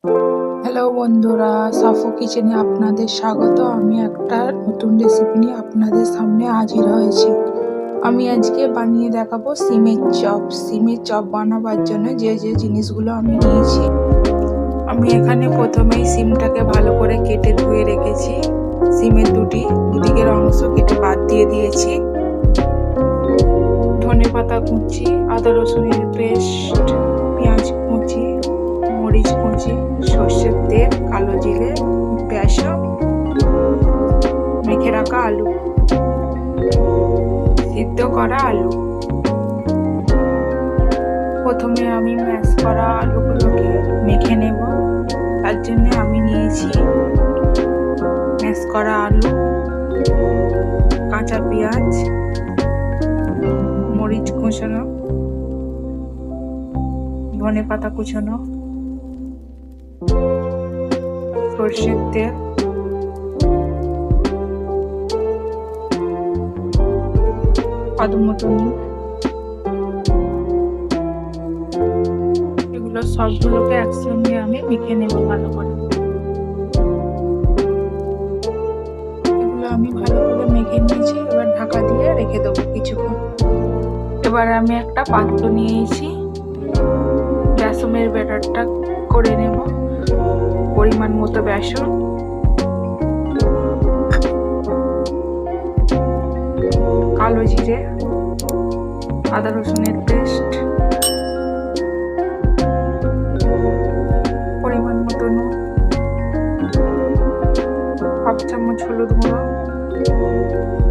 Hello বন্ধুরা, সাফু কিচেনে আপনাদের স্বাগত। আমি একটা নতুন রেসিপি নিয়ে আপনাদের সামনে হাজির হয়েছি। আমি আজকে বানিয়ে দেখাবো সিমের চপ। সিমের চপ বানাবার জন্য যে যে জিনিসগুলো আমি নিয়েছি, আমি এখানে প্রথমেই সিমটাকে ভালো করে কেটে ধুয়ে রেখেছি। সিমের দুদিকের অংশ কেটে বাদ দিয়ে দিয়েছি। ধনেপাতা কুচি, আদা রসুনের পেস্ট, পেঁয়াজ কুচি, মরিচ কুচি, সর্ষের তেল, কালো জিরে, বেসন, মেখে রাখা আলু, সিদ্ধ করা আলু। প্রথমে আমি ম্যাশ করা আলুগুলোকে মেখে নেব। তার জন্য আমি নিয়েছি ম্যাশ করা আলু, কাঁচা পেঁয়াজ, মরিচ কুচানো, ধনেপাতা কুচানো, সর্ষের তেল, স্বাদ মতো নুন। এগুলো সবগুলোকে একসঙ্গে আমি মেখে নেব ভালো করে। এগুলো আমি ভালো করে মেখে নিয়েছি। এবার ঢাকা দিয়ে রেখে দেবো কিছুক্ষণ। এবার আমি একটা পাত্র নিয়েছি, বেসনের ব্যাটারটা করে নেব। পরিমাণ মতো বেসন, কালো জিরে, আদা রসুনের পেস্ট, পরিমাণ মতো নুন, হাফ চামচ হলুদ গুঁড়ো,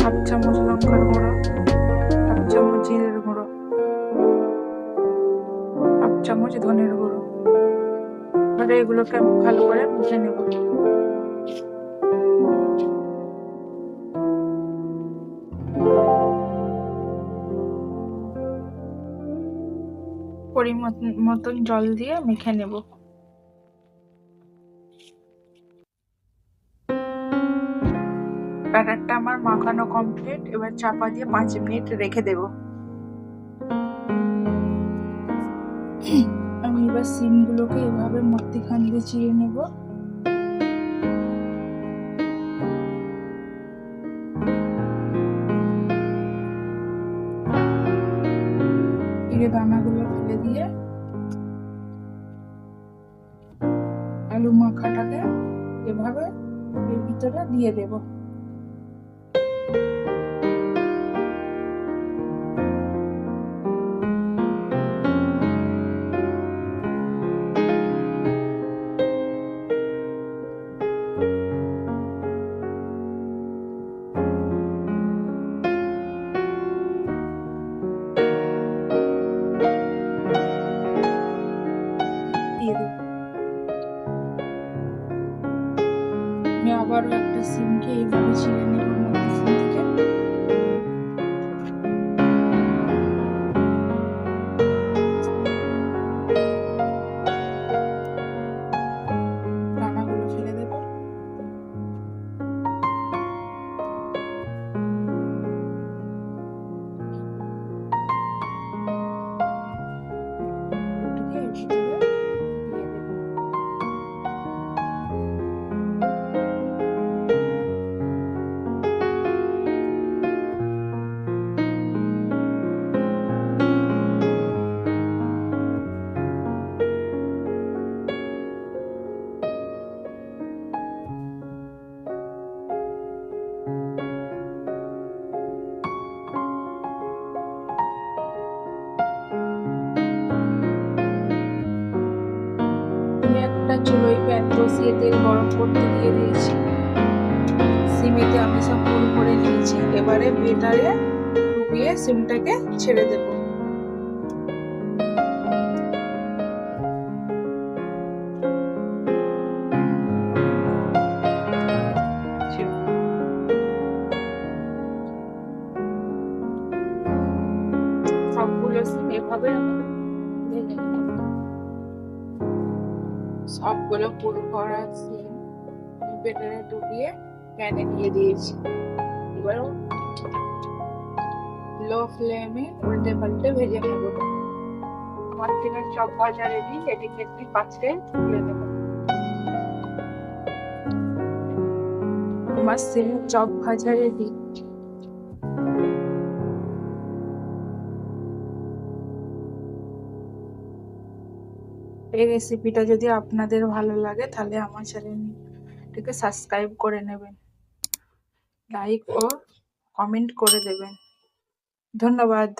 হাফ চামচ লঙ্কার গুঁড়ো, হাফ চামচ জিরের গুঁড়ো, হাফ চামচ ধনের গুঁড়ো। এবারে এগুলোকে আমি ভালো করে মুছে নেব। পরিমাণ মতন জল দিয়ে মেখে নেব। ব্যাটারটা আমার মাখানো কমপ্লিট। এবার চাপা দিয়ে 5 মিনিট রেখে দেব। আমি এবার সিমগুলোকে এভাবে মধ্যিখান দিয়ে চিড়ে নেব। চিড়ে দানাগুলো ফেলে দিয়ে আলু মাখাটাকে এভাবে এর ভিতরে দিয়ে দেব। আমি আবারও একটা সিমকে এইভাবে ছিঁড়ে নেব মধ্যখান থেকে। দানাগুলো ফেলে দেব। একটা চুলোয় প্যান বসিয়ে তেল গরম করতে দিয়ে দিয়েছি। সিমেতে আমি সব ফুল করে নিয়েছি। এবারে বেটারে ডুবিয়ে সিমটাকে ছেড়ে দেব। সবগুলো সিম এভাবে ভেজে নেব। সবগুলো ফুল ভরা সিম বেটারে ডুবিয়ে প্যানে দিয়ে দিয়েছি। এবার লো ফ্লেমে উল্টে পাল্টে ভেজে নেব। আমার সিমের চপ ভাজা রেডি। এটিকে একটি পাত্রে তুলে নেব। আমার সিমের চপ ভাজা রেডি। এই রেসিপিটা যদি আপনাদের ভালো লাগে তাহলে আমার চ্যানেলটিকে সাবস্ক্রাইব করে নেবেন, লাইক ও কমেন্ট করে দেবেন। ধন্যবাদ।